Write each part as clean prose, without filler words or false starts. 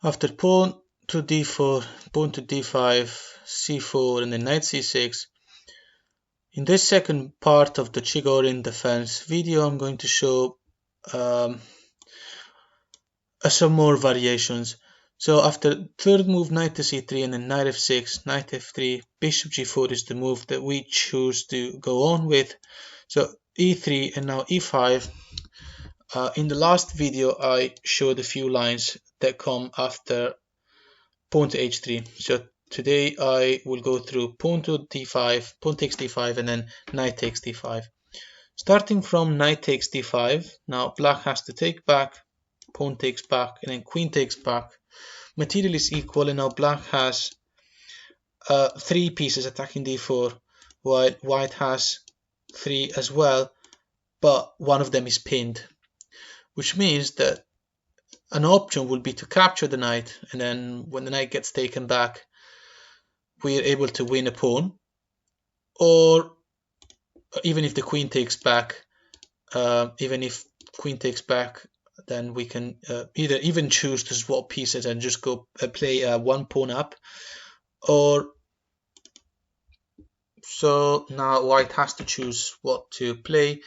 After pawn to d4, pawn to d5, c4, and then knight c6. In this second part of the Chigorin Defence video, I'm going to show some more variations. So after third move, knight to c3, and then knight f6, knight f3, bishop g4 is the move that we choose to go on with. So e3 and now e5. In the last video, I showed a few lines that come after pawn to h3. So today I will go through pawn to d5, pawn takes d5, and then knight takes d5. Starting from knight takes d5, now black has to take back, pawn takes back, and then queen takes back. Material is equal, and now black has 3 pieces attacking d4, while white has 3 as well, but one of them is pinned, which means that an option would be to capture the knight, and then when the knight gets taken back, we are able to win a pawn. Or even if the queen takes back, then we can either even choose to swap pieces and just go play one pawn up. Or so now white has to choose what to play.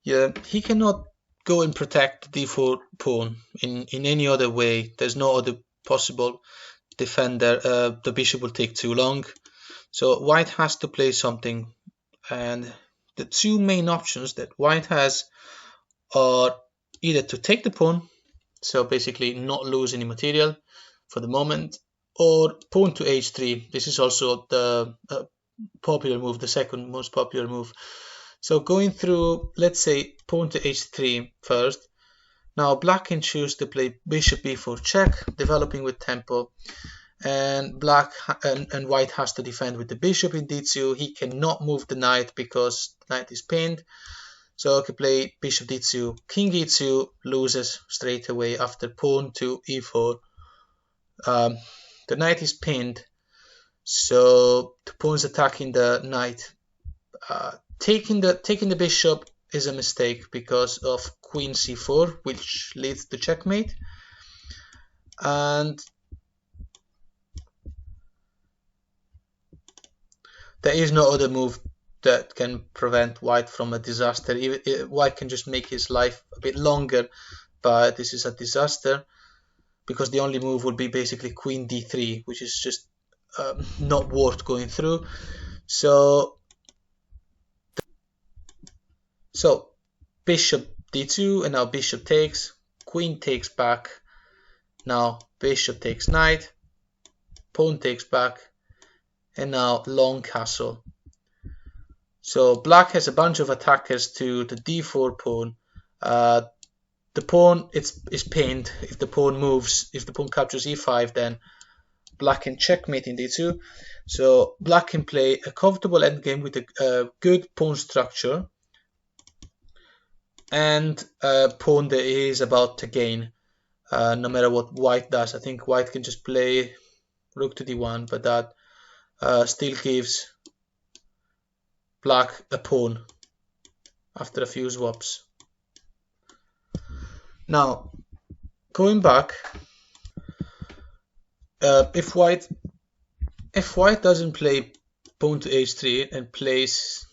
Yeah, he cannot go and protect the d4 pawn in any other way. There's no other possible defender. The bishop will take too long, so white has to play something, and the two main options that white has are either to take the pawn, so basically not lose any material for the moment, or pawn to h3. This is also the popular move, the second most popular move. So going through, let's say pawn to h3 first. Now black can choose to play bishop b4 check, developing with tempo, and black and white has to defend with the bishop in d2. He cannot move the knight because the knight is pinned. So I can play bishop d2, king e2, loses straight away after pawn to e4. The knight is pinned, so the pawn's attacking the knight. Taking the bishop is a mistake because of queen c4, which leads to checkmate. And there is no other move that can prevent white from a disaster. White can just make his life a bit longer, but this is a disaster because the only move would be basically queen d3, which is just not worth going through. So bishop d2, and now bishop takes, queen takes back, now bishop takes knight, pawn takes back, and now long castle. So black has a bunch of attackers to the d4 pawn. The pawn is pinned. If the pawn moves, if the pawn captures e5, then black can checkmate in d2. So black can play a comfortable endgame with a good pawn structure and a pawn that is about to gain, no matter what white does. I think white can just play rook to d1, but that still gives black a pawn after a few swaps. Now, going back, if white doesn't play pawn to h3 and plays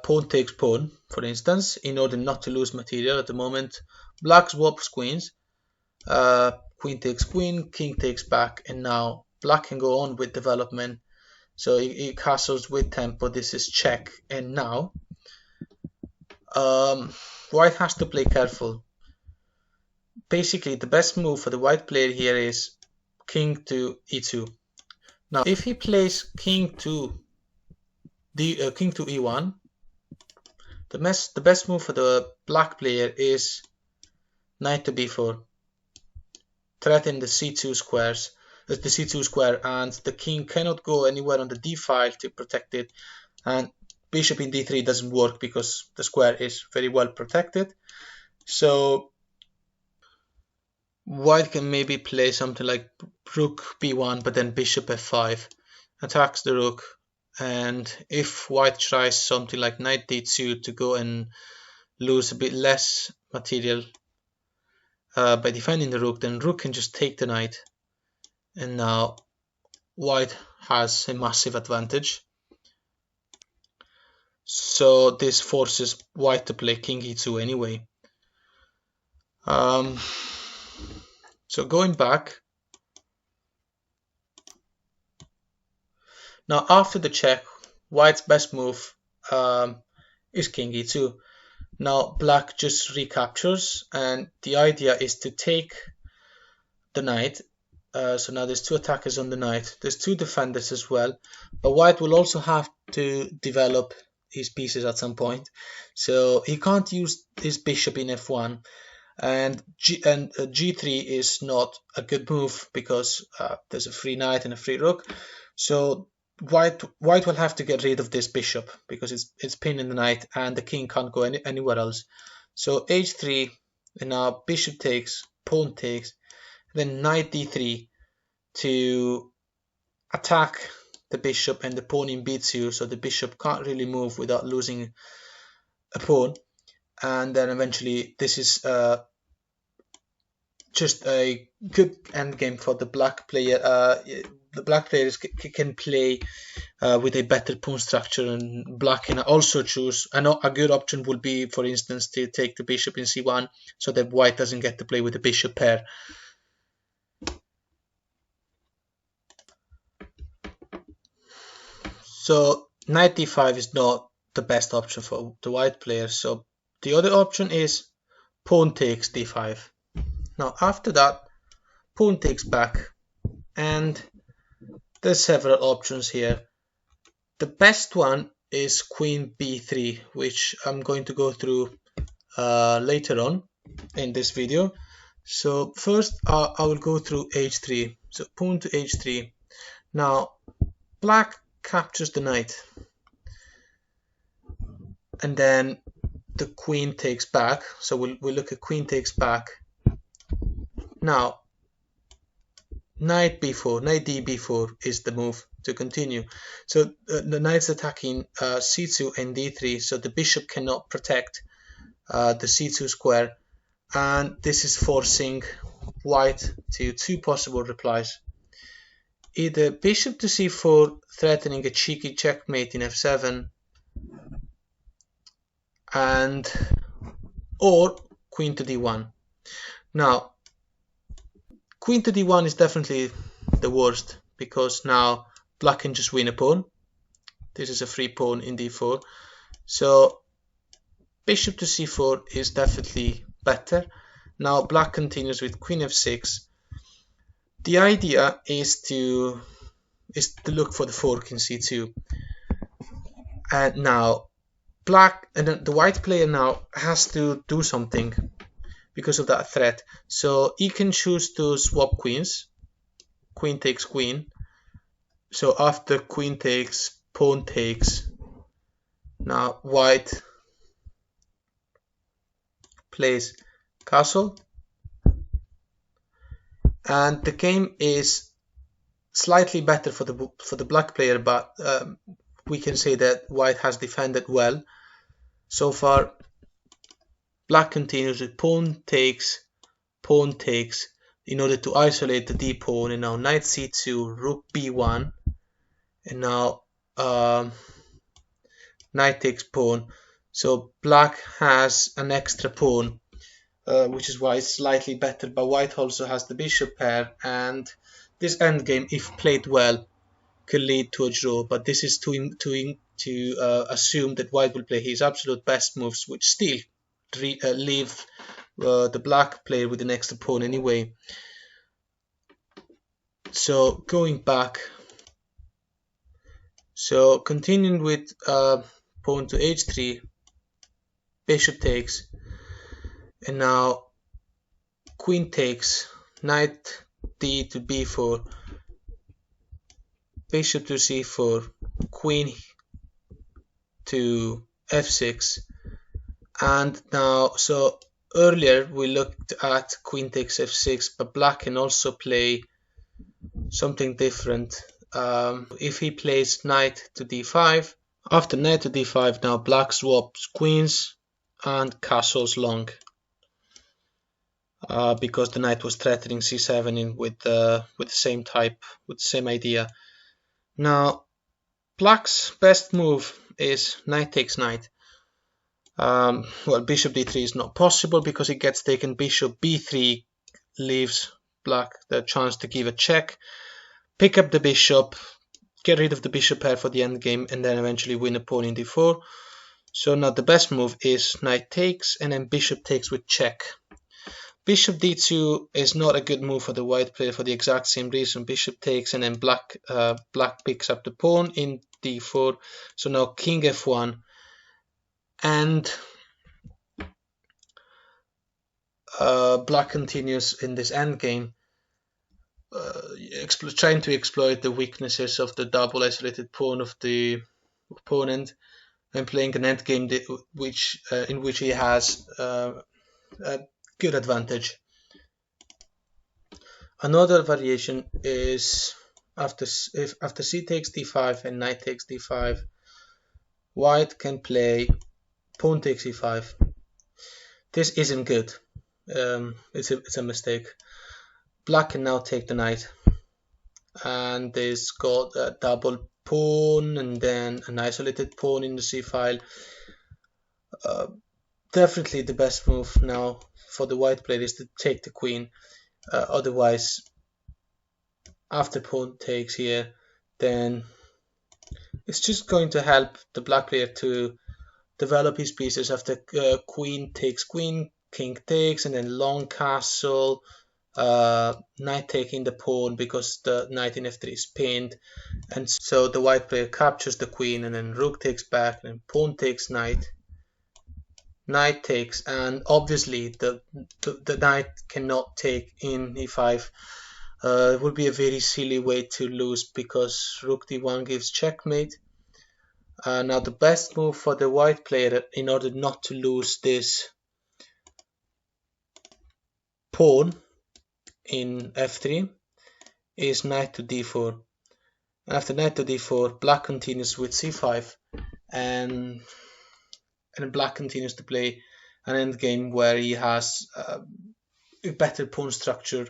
pawn takes pawn, for instance, in order not to lose material at the moment, black swaps queens, queen takes queen, king takes back, and now black can go on with development. So he castles with tempo. This is check, and now white has to play careful. Basically, the best move for the white player here is king to e2. Now, if he plays king to e1, the best move for the black player is knight to b4, threaten the c2 square, and the king cannot go anywhere on the d file to protect it, and bishop in d3 doesn't work because the square is very well protected. So white can maybe play something like rook b1, but then bishop f5 attacks the rook. And if white tries something like knight d2 to go and lose a bit less material, by defending the rook, then rook can just take the knight, and now white has a massive advantage. So this forces white to play king e2 anyway. So going back, now after the check, white's best move is king e2. Now black just recaptures, and the idea is to take the knight. So now there's two attackers on the knight, there's two defenders as well, but white will also have to develop his pieces at some point, so he can't use his bishop in f1, and g3 is not a good move because there's a free knight and a free rook. So white will have to get rid of this bishop because it's pinning the knight and the king can't go anywhere else. So h3, and now bishop takes, pawn takes, then knight d3 to attack the bishop, and the pawn impedes you, so the bishop can't really move without losing a pawn. And then eventually this is just a good endgame for the black player. The black players can play with a better pawn structure, and black can also choose. I know a good option would be, for instance, to take the bishop in c1 so that white doesn't get to play with the bishop pair. So knight d5 is not the best option for the white player, so the other option is pawn takes d5. Now after that, pawn takes back, and there's several options here. The best one is queen b3, which I'm going to go through later on in this video. So first I will go through h3. So pawn to h3. Now black captures the knight, and then the queen takes back. So we'll look at queen takes back. Now knight b4, knight d b4 is the move to continue. So the knight's attacking c2 and d3, so the bishop cannot protect the c2 square, and this is forcing white to two possible replies. Either bishop to c4, threatening a cheeky checkmate in f7, or queen to d1. Now queen to d1 is definitely the worst, because now black can just win a pawn. This is a free pawn in d4. So bishop to c4 is definitely better. Now black continues with queen f6. The idea is to look for the fork in c2. And now black and the white player now has to do something because of that threat. So he can choose to swap queens. Queen takes queen. So after queen takes, pawn takes. Now white plays castle, and the game is slightly better for the black player, but we can say that white has defended well so far. Black continues with pawn takes in order to isolate the d pawn, and now knight c2, rook b1, and now knight takes pawn. So black has an extra pawn, which is why it's slightly better, but white also has the bishop pair, and this endgame, if played well, could lead to a draw. But this is to assume that white will play his absolute best moves, which still leave the black player with an extra pawn anyway. So going back, so continuing with pawn to h3, bishop takes, and now queen takes, knight d to b4, bishop to c4, queen to f6, and now, so earlier we looked at queen takes f6, but black can also play something different. If he plays knight to d5, after knight to d5, now black swaps queens and castles long. because the knight was threatening c7 in with the same type, with the same idea. Now black's best move is knight takes knight. Well, bishop d3 is not possible because it gets taken. Bishop b3 leaves black the chance to give a check, pick up the bishop, get rid of the bishop pair for the endgame, and then eventually win a pawn in d4. So now the best move is knight takes and then bishop takes with check. Bishop d2 is not a good move for the white player for the exact same reason. Bishop takes and then black picks up the pawn in d4. So now king f1, and black continues in this endgame, trying to exploit the weaknesses of the double isolated pawn of the opponent and playing an endgame in which he has a good advantage. Another variation is after c takes d5 and knight takes d5, white can play pawn takes e5. This isn't good. It's a mistake. Black can now take the knight, and there's got a double pawn and then an isolated pawn in the c file. Definitely the best move now for the white player is to take the queen. Otherwise, after pawn takes here, then it's just going to help the black player to develop his pieces. After queen takes queen, king takes, and then long castle, knight taking the pawn because the knight in f3 is pinned, and so the white player captures the queen, and then rook takes back, and then pawn takes knight, knight takes, and obviously the knight cannot take in e5. It would be a very silly way to lose because rook d1 gives checkmate. Now the best move for the white player in order not to lose this pawn in f3 is knight to d4. After knight to d4, black continues with c5, and black continues to play an endgame where he has a better pawn structure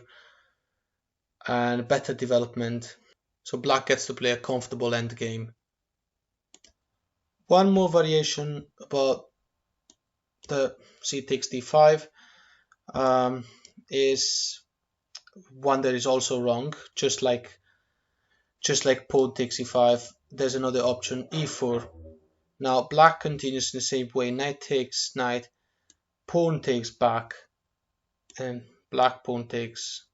and better development. So black gets to play a comfortable endgame. One more variation about the c takes d5 is one that is also wrong. Just like pawn takes e5, there's another option, e4. Now black continues in the same way, knight takes knight, pawn takes back, and black pawn takes.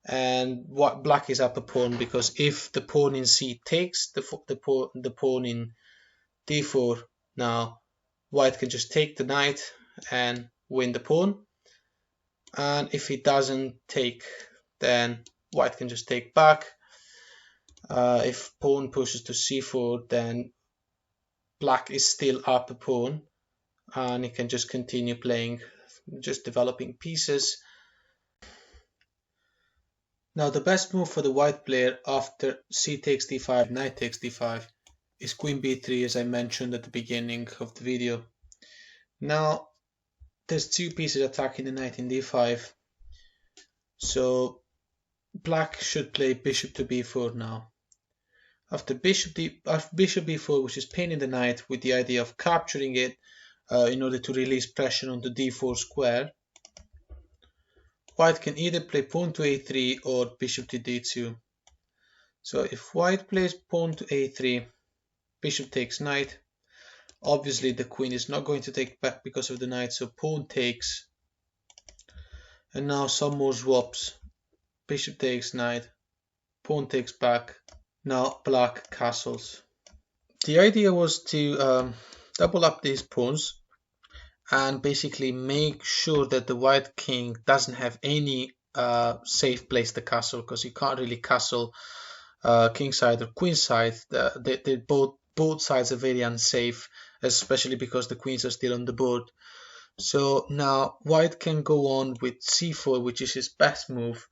And what black is up a pawn because if the pawn in c takes the pawn in d4, now white can just take the knight and win the pawn. And if he doesn't take, then white can just take back. If pawn pushes to c4, then black is still up a pawn, and he can just continue playing, just developing pieces. Now the best move for the white player after c takes d5, knight takes d5 is queen b3, as I mentioned at the beginning of the video. Now there's two pieces attacking the knight in d5, so black should play bishop to b4 now. After bishop b4, which is pinning the knight with the idea of capturing it in order to release pressure on the d4 square, white can either play pawn to a3 or bishop to d2. So if white plays pawn to a3, bishop takes knight, obviously the queen is not going to take back because of the knight, so pawn takes, and now some more swaps. Bishop takes knight, pawn takes back, now black castles. The idea was to double up these pawns and basically make sure that the white king doesn't have any safe place to castle, because you can't really castle king side or queen side. Both sides are very unsafe, especially because the queens are still on the board. So now white can go on with c4, which is his best move,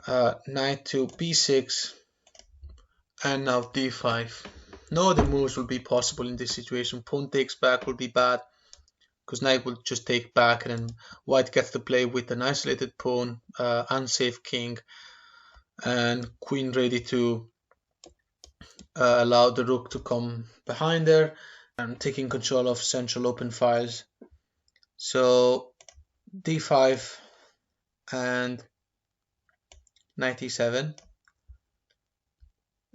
knight to b6, and now d5. No other moves will be possible in this situation. Pawn takes back will be bad. because knight will just take back, and then white gets to play with an isolated pawn, unsafe king, and queen ready to allow the rook to come behind there and taking control of central open files. So d5 and knight e7,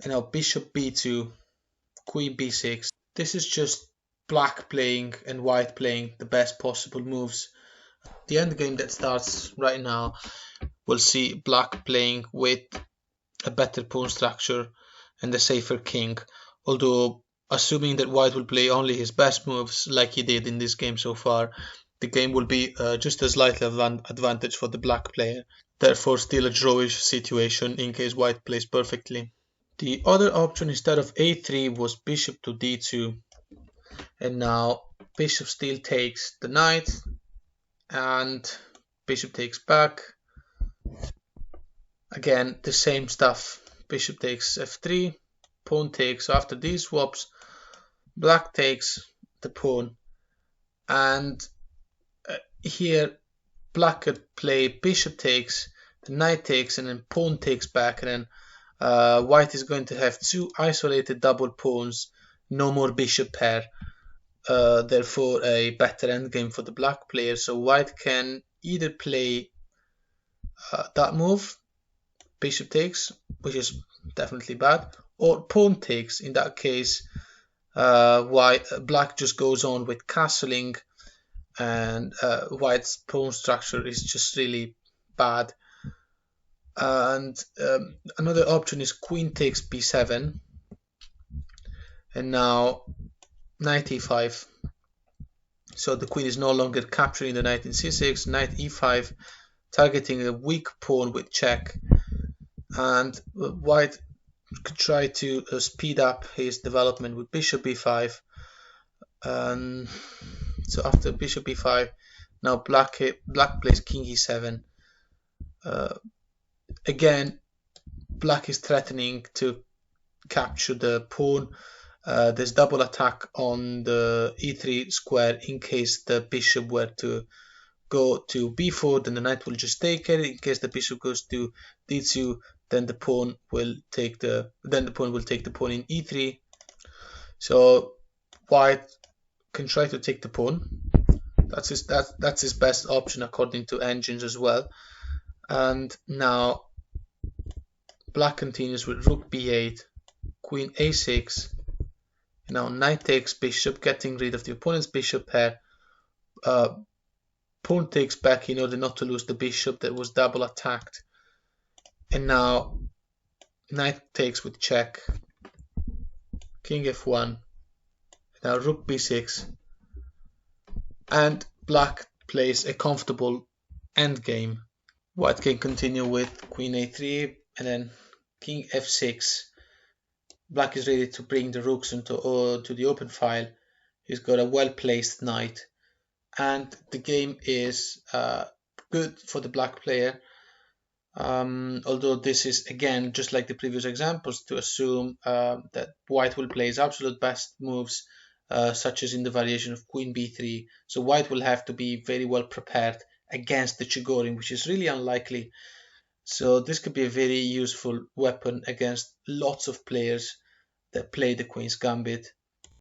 and now bishop b2, queen b6. This is just black playing and white playing the best possible moves. The endgame that starts right now will see black playing with a better pawn structure and a safer king, although assuming that white will play only his best moves like he did in this game so far, the game will be just a slightly advantage for the black player, therefore still a drawish situation in case white plays perfectly. The other option instead of a3 was bishop to d2, and now bishop still takes the knight and bishop takes back. Again, the same stuff. Bishop takes f3, pawn takes. So after these swaps, black takes the pawn, and here black could play bishop takes, the knight takes, and then pawn takes back, and then white is going to have two isolated double pawns, no more bishop pair. Therefore, a better endgame for the black player. So white can either play that move, bishop takes, which is definitely bad, or pawn takes. In that case, black just goes on with castling, and white's pawn structure is just really bad. And another option is queen takes b7, and now knight e5. So the queen is no longer capturing the knight in c6, knight e5, targeting a weak pawn with check, and white could try to speed up his development with bishop b5. So after bishop b5, now black plays king e7. Again, black is threatening to capture the pawn. There's double attack on the e3 square in case the bishop were to go to b4, then the knight will just take it. In case the bishop goes to d2, then the pawn will take the pawn in e3. So white can try to take the pawn. That's his best option according to engines as well. And now black continues with rook b8, queen a6. Now knight takes bishop, getting rid of the opponent's bishop pair. Pawn takes back in order not to lose the bishop that was double attacked. And now knight takes with check, king f1, now rook b6, and black plays a comfortable endgame. White can continue with queen a3 and then king f6. Black is ready to bring the rooks to the open file. He's got a well-placed knight, and the game is good for the black player. Although this is, again, just like the previous examples, to assume that white will play his absolute best moves, such as in the variation of queen b3. So white will have to be very well prepared against the Chigorin, which is really unlikely. So this could be a very useful weapon against lots of players that play the Queen's Gambit.